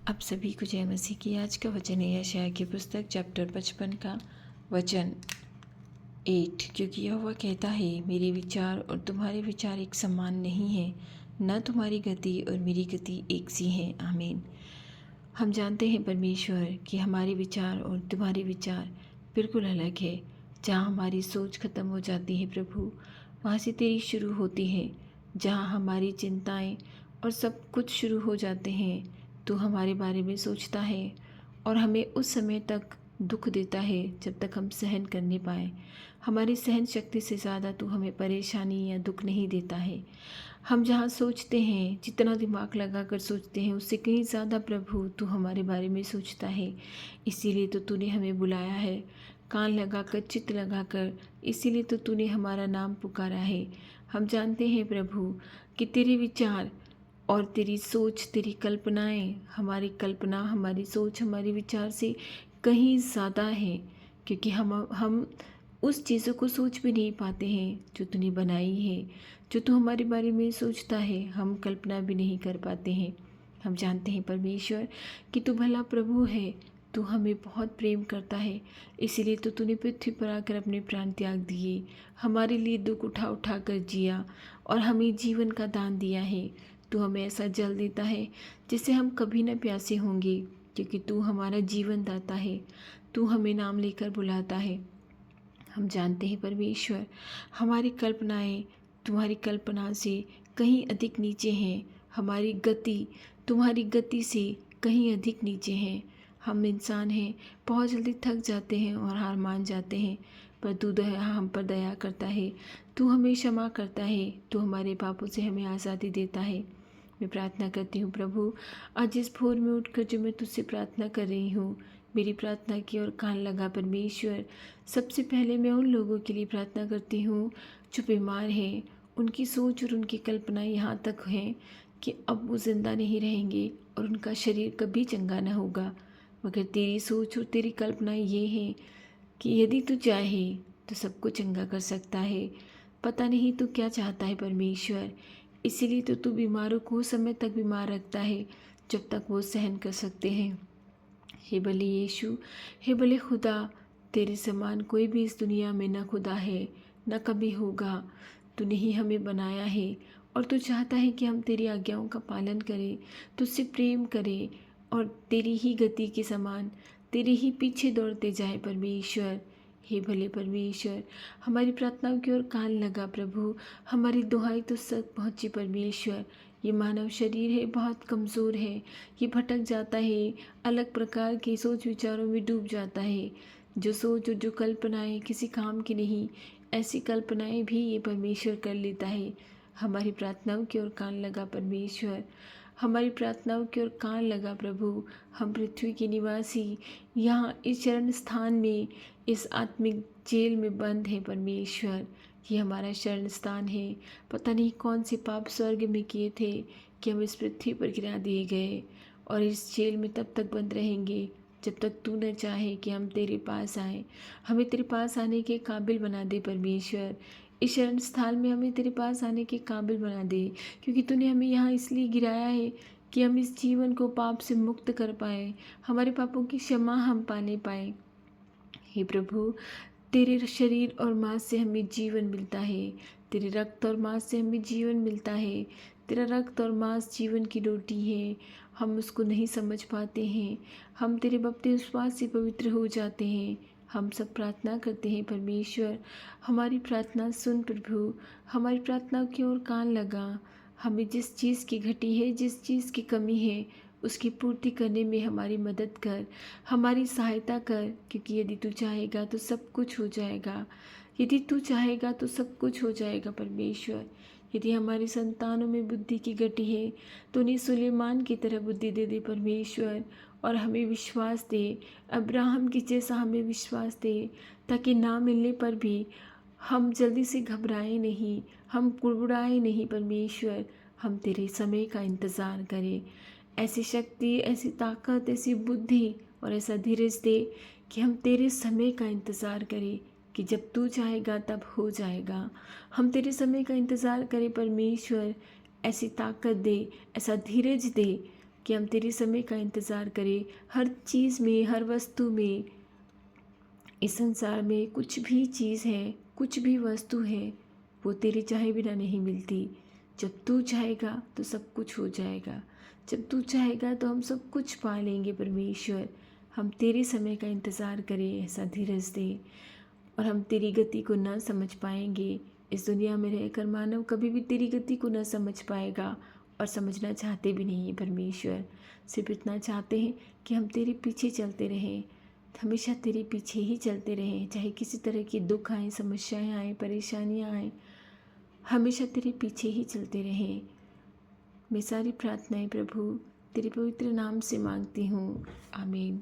आप सभी को जय मसीह की। आज का वचन है यशायाह की पुस्तक चैप्टर 55 का वचन 8। क्योंकि यहोवा कहता है, मेरे विचार और तुम्हारे विचार एक समान नहीं है, न तुम्हारी गति और मेरी गति एक सी है। आमीन। हम जानते हैं परमेश्वर कि हमारे विचार और तुम्हारे विचार बिल्कुल अलग है। जहाँ हमारी सोच खत्म हो जाती है प्रभु, वहाँ से तेरी शुरू होती है। जहाँ हमारी चिंताएं और सब कुछ शुरू हो जाते हैं, तू हमारे बारे में सोचता है और हमें उस समय तक दुख देता है जब तक हम सहन करने पाए। हमारी सहन शक्ति से ज़्यादा तू हमें परेशानी या दुख नहीं देता है। हम जहाँ सोचते हैं, जितना दिमाग लगा कर सोचते हैं, उससे कहीं ज़्यादा प्रभु तू हमारे बारे में सोचता है। इसीलिए तो तूने हमें बुलाया है, कान लगाकर, चित्त लगाकर। इसीलिए तो तूने हमारा नाम पुकारा है। हम जानते हैं प्रभु कि तेरे विचार और तेरी सोच, तेरी कल्पनाएं, हमारी कल्पना, हमारी सोच, हमारे विचार से कहीं ज़्यादा है। क्योंकि हम उस चीज़ों को सोच भी नहीं पाते हैं जो तूने बनाई है। जो तू हमारे बारे में सोचता है, हम कल्पना भी नहीं कर पाते हैं। हम जानते हैं परमेश्वर कि तू भला प्रभु है। तू हमें बहुत प्रेम करता है। इसीलिए तो तूने पृथ्वी पर आकर अपने प्राण त्याग दिए, हमारे लिए दुख उठा उठा कर जिया और हमें जीवन का दान दिया है। तू हमें ऐसा जल देता है जिससे हम कभी न प्यासे होंगे, क्योंकि तू हमारा जीवन दाता है। तू हमें नाम लेकर बुलाता है। हम जानते हैं परमेश्वर, हमारी कल्पनाएं तुम्हारी कल्पना से कहीं अधिक नीचे हैं। हमारी गति तुम्हारी गति से कहीं अधिक नीचे हैं। हम इंसान हैं, बहुत जल्दी थक जाते हैं और हार मान जाते हैं, पर तू दया हम पर दया करता है। तू हमें क्षमा करता है। तू हमारे पापों से हमें आज़ादी देता है। मैं प्रार्थना करती हूँ प्रभु, आज इस भोर में उठकर जो मैं तुझसे प्रार्थना कर रही हूँ, मेरी प्रार्थना की ओर कान लगा परमेश्वर। सबसे पहले मैं उन लोगों के लिए प्रार्थना करती हूँ जो बीमार हैं। उनकी सोच और उनकी कल्पना यहाँ तक हैं कि अब वो ज़िंदा नहीं रहेंगे और उनका शरीर कभी चंगा न होगा। मगर तेरी सोच और तेरी कल्पना ये है कि यदि तू चाहे तो सबको चंगा कर सकता है। पता नहीं तू क्या चाहता है परमेश्वर। इसीलिए तो तू बीमारों को उस समय तक बीमार रखता है जब तक वो सहन कर सकते हैं। हे भले यीशु, हे भले खुदा, तेरे समान कोई भी इस दुनिया में न खुदा है, न कभी होगा। तूने ही हमें बनाया है और तू चाहता है कि हम तेरी आज्ञाओं का पालन करें, तुझसे प्रेम करें और तेरी ही गति के समान तेरे ही पीछे दौड़ते जाए परमेश्वर। हे भले परमेश्वर, हमारी प्रार्थनाओं की ओर कान लगा प्रभु। हमारी दुहाई तो सक पहुँची परमेश्वर। ये मानव शरीर है, बहुत कमज़ोर है, ये भटक जाता है, अलग प्रकार के सोच विचारों में डूब जाता है। जो सोच और जो कल्पनाएं किसी काम की नहीं, ऐसी कल्पनाएं भी ये परमेश्वर कर लेता है। हमारी प्रार्थनाओं की ओर कान लगा परमेश्वर। हमारी प्रार्थनाओं की ओर कान लगा प्रभु। हम पृथ्वी के निवासी यहाँ इस शरण स्थान में, इस आत्मिक जेल में बंद हैं परमेश्वर। ये हमारा शरण स्थान है। पता नहीं कौन से पाप स्वर्ग में किए थे कि हम इस पृथ्वी पर गिरा दिए गए और इस जेल में तब तक बंद रहेंगे जब तक तू न चाहे कि हम तेरे पास आए। हमें तेरे पास आने के काबिल बना दे परमेश्वर। इस शरण स्थान में हमें तेरे पास आने के काबिल बना दे, क्योंकि तूने हमें यहाँ इसलिए गिराया है कि हम इस जीवन को पाप से मुक्त कर पाए, हमारे पापों की क्षमा हम पाने पाए। हे प्रभु, तेरे शरीर और मांस से हमें जीवन मिलता है, तेरे रक्त और मांस से हमें जीवन मिलता है। तेरा रक्त और मांस जीवन की रोटी है। हम उसको नहीं समझ पाते हैं। हम तेरे बपतिस्मा से पवित्र हो जाते हैं। हम सब प्रार्थना करते हैं परमेश्वर, हमारी प्रार्थना सुन प्रभु। हमारी प्रार्थना की ओर कान लगा। हमें जिस चीज़ की घटी है, जिस चीज़ की कमी है, उसकी पूर्ति करने में हमारी मदद कर, हमारी सहायता कर। क्योंकि यदि तू चाहेगा तो सब कुछ हो जाएगा। यदि तू चाहेगा तो सब कुछ हो जाएगा परमेश्वर। यदि हमारी संतानों में बुद्धि की घटी है तो उन्हें सुलेमान की तरह बुद्धि दे दे परमेश्वर, और हमें विश्वास दे, अब्राहम की जैसा हमें विश्वास दे, ताकि ना मिलने पर भी हम जल्दी से घबराएं नहीं, हम कुड़बुड़ाएं नहीं परमेश्वर। हम तेरे समय का इंतज़ार करें। ऐसी शक्ति, ऐसी ताकत, ऐसी बुद्धि और ऐसा धीरज दे कि हम तेरे समय का इंतज़ार करें, कि जब तू चाहेगा तब हो जाएगा। हम तेरे समय का इंतज़ार करें परमेश्वर। ऐसी ताकत दे, ऐसा धीरज दे कि हम तेरे समय का इंतज़ार करें। हर चीज़ में, हर वस्तु में, इस संसार में कुछ भी चीज़ है, कुछ भी वस्तु है, वो तेरे चाहे बिना नहीं मिलती। जब तू चाहेगा तो सब कुछ हो जाएगा। जब तू चाहेगा तो हम सब कुछ पा लेंगे परमेश्वर। हम तेरे समय का इंतज़ार करें, ऐसा धीरज दे। और हम तेरी गति को न समझ पाएंगे। इस दुनिया में रहकर मानव कभी भी तेरी गति को न समझ पाएगा, और समझना चाहते भी नहीं है परमेश्वर। सिर्फ इतना चाहते हैं कि हम तेरे पीछे चलते रहें, हमेशा तेरे पीछे ही चलते रहें। चाहे किसी तरह की दुख आए, समस्याएं आए, परेशानियां आए, हमेशा तेरे पीछे ही चलते रहें। मैं सारी प्रार्थनाएं प्रभु तेरे पवित्र नाम से मांगती हूँ। आमीन।